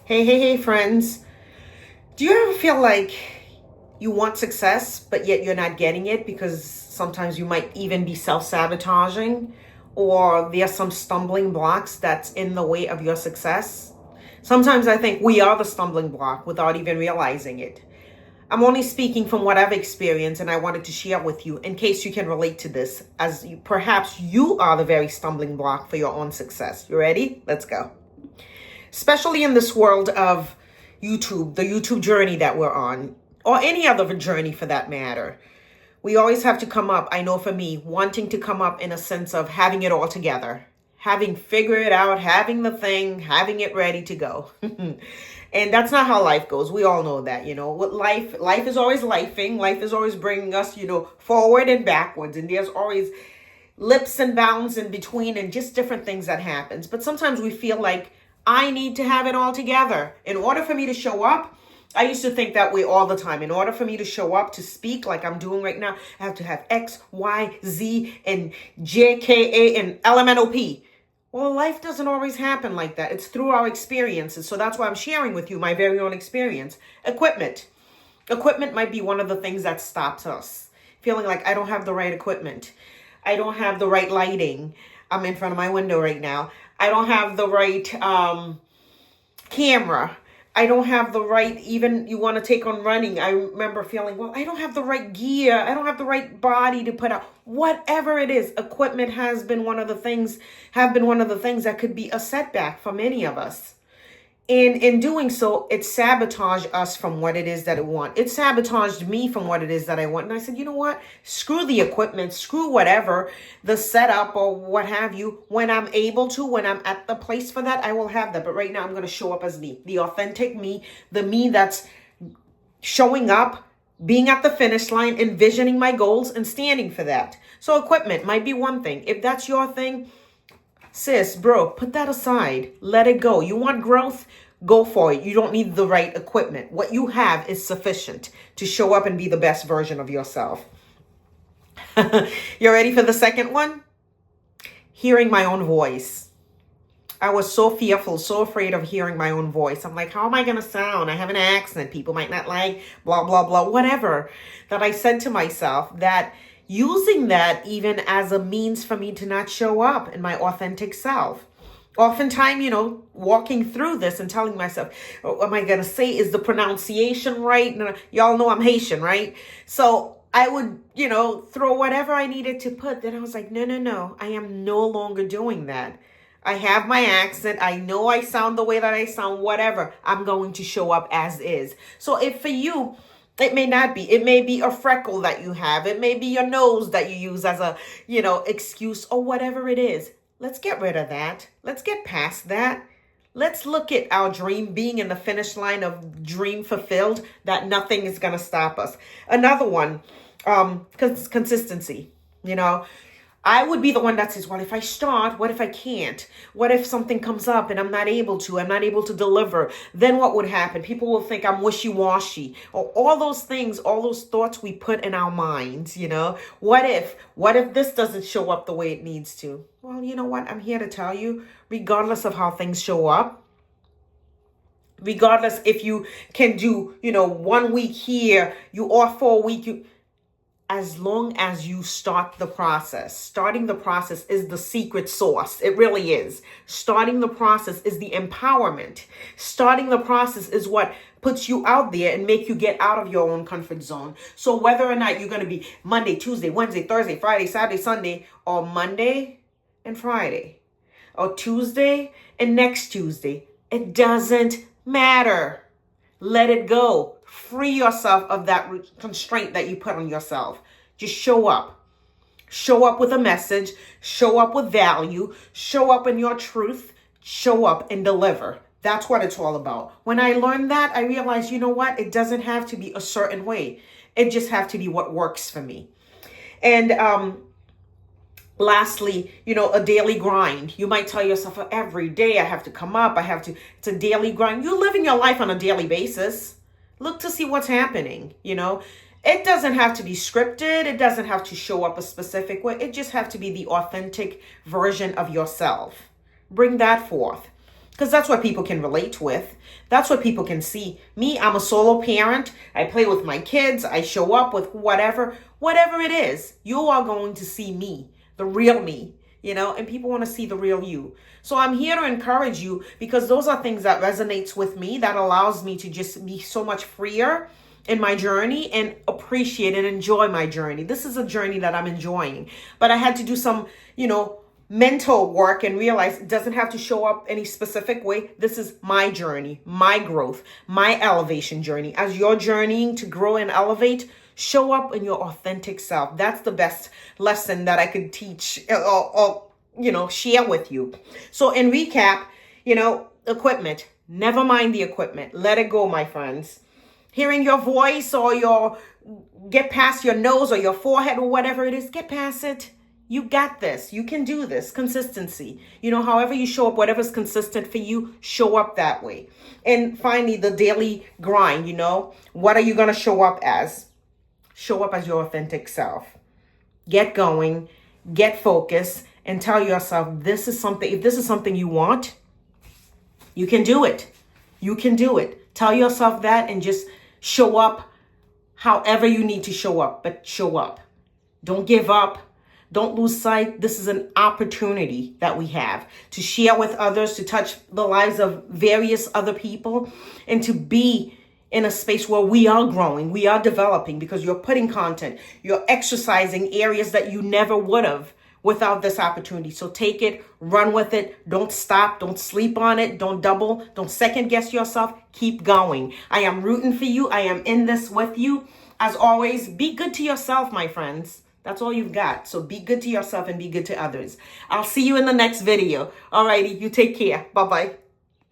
Hey, friends. Do you ever feel like you want success, but yet you're not getting it because sometimes you might even be self sabotaging or there's some stumbling blocks that's in the way of your success? Sometimes I think we are the stumbling block without even realizing it. I'm only speaking from what I've experienced, and I wanted to share with you in case you can relate to this, as perhaps you are the very stumbling block for your own success. You ready? Let's go. Especially in this world of YouTube, the YouTube journey that we're on, or any other journey for that matter. We always have to come up, I know for me, wanting to come up in a sense of having it all together, having figured it out, having the thing, having it ready to go. And that's not how life goes. We all know that, What life is always lifing. Life is always bringing us, forward and backwards. And there's always lips and bounds in between and just different things that happens. But sometimes we feel like I need to have it all together. In order for me to show up, I used to think that way all the time. In order for me to show up, to speak like I'm doing right now, I have to have X, Y, Z, and J, K, A, and LMNOP. Well, life doesn't always happen like that. It's through our experiences. So that's why I'm sharing with you my very own experience. Equipment. Equipment might be one of the things that stops us. Feeling like I don't have the right equipment. I don't have the right lighting. I'm in front of my window right now. I don't have the right camera. I don't have the right, even you want to take on running. I remember feeling, well, I don't have the right gear. I don't have the right body to put out. Whatever it is, equipment have been one of the things that could be a setback for many of us. And in doing so, it sabotaged us from what it is that it want. It sabotaged me from what it is that I want. And I said, you know what? Screw the equipment, screw whatever, the setup or what have you. When I'm able to, when I'm at the place for that, I will have that. But right now I'm going to show up as me, the authentic me, the me that's showing up, being at the finish line, envisioning my goals and standing for that. So equipment might be one thing. If that's your thing, sis, bro, put that aside. Let it go. You want growth? Go for it. You don't need the right equipment. What you have is sufficient to show up and be the best version of yourself. You ready for the second one? Hearing my own voice. I was so fearful, so afraid of hearing my own voice. I'm like, how am I going to sound? I have an accent. People might not like, blah, blah, blah, whatever. That I said to myself that using that even as a means for me to not show up in my authentic self. Oftentimes, walking through this and telling myself, oh, am I going to say, is the pronunciation right? And y'all know I'm Haitian, right? So I would, throw whatever I needed to put. Then I was like, no, I am no longer doing that. I have my accent. I know I sound the way that I sound, whatever. I'm going to show up as is. So if for you, it may not be. It may be a freckle that you have. It may be your nose that you use as a, excuse or whatever it is. Let's get rid of that. Let's get past that. Let's look at our dream being in the finish line of dream fulfilled, that nothing is going to stop us. Another one, consistency. I would be the one that says, well, if I start, what if I can't? What if something comes up and I'm not able to deliver? Then what would happen? People will think I'm wishy-washy, or all those things, all those thoughts we put in our minds, What if this doesn't show up the way it needs to? Well, you know what? I'm here to tell you, regardless of how things show up, regardless if you can do, 1 week here, you off for a week, as long as you start the process. Starting the process is the secret sauce. It really is. Starting the process is the empowerment. Starting the process is what puts you out there and make you get out of your own comfort zone. So whether or not you're going to be Monday, Tuesday, Wednesday, Thursday, Friday, Saturday, Sunday, or Monday and Friday, or Tuesday and next Tuesday, it doesn't matter. Let it go. Free yourself of that constraint that you put on yourself. Just show up. Show up with a message. Show up with value. Show up in your truth. Show up and deliver. That's what it's all about. When I learned that, I realized, you know what? It doesn't have to be a certain way. It just has to be what works for me. And lastly, a daily grind. You might tell yourself, every day I have to come up. It's a daily grind. You're living your life on a daily basis. Look to see what's happening, It doesn't have to be scripted. It doesn't have to show up a specific way. It just has to be the authentic version of yourself. Bring that forth. because that's what people can relate with. That's what people can see. Me, I'm a solo parent. I play with my kids. I show up with whatever it is. You are going to see me, the real me, and people want to see the real you. So I'm here to encourage you, because those are things that resonates with me, that allows me to just be so much freer in my journey and appreciate and enjoy my journey. This is a journey that I'm enjoying, but I had to do some, mental work and realize it doesn't have to show up any specific way. This is my journey, my growth, my elevation journey. As you're journeying to grow and elevate, show up in your authentic self. That's the best lesson that I could teach or share with you. So in recap, equipment, never mind the equipment. Let it go, my friends. Hearing your voice or get past your nose or your forehead or whatever it is, get past it. You got this. You can do this. Consistency. However you show up, whatever's consistent for you, show up that way. And finally, the daily grind, what are you going to show up as? Show up as your authentic self. Get going, get focused, and tell yourself, if this is something you want, you can do it. You can do it. Tell yourself that and just show up however you need to show up, but show up. Don't give up. Don't lose sight. This is an opportunity that we have to share with others, to touch the lives of various other people, and to be in a space where we are growing, we are developing, because you're putting content, you're exercising areas that you never would have without this opportunity. So take it, run with it. Don't stop. Don't sleep on it. Don't double. Don't second guess yourself. Keep going. I am rooting for you. I am in this with you. As always, be good to yourself, my friends. That's all you've got. So be good to yourself and be good to others. I'll see you in the next video. Alrighty, you take care. Bye-bye.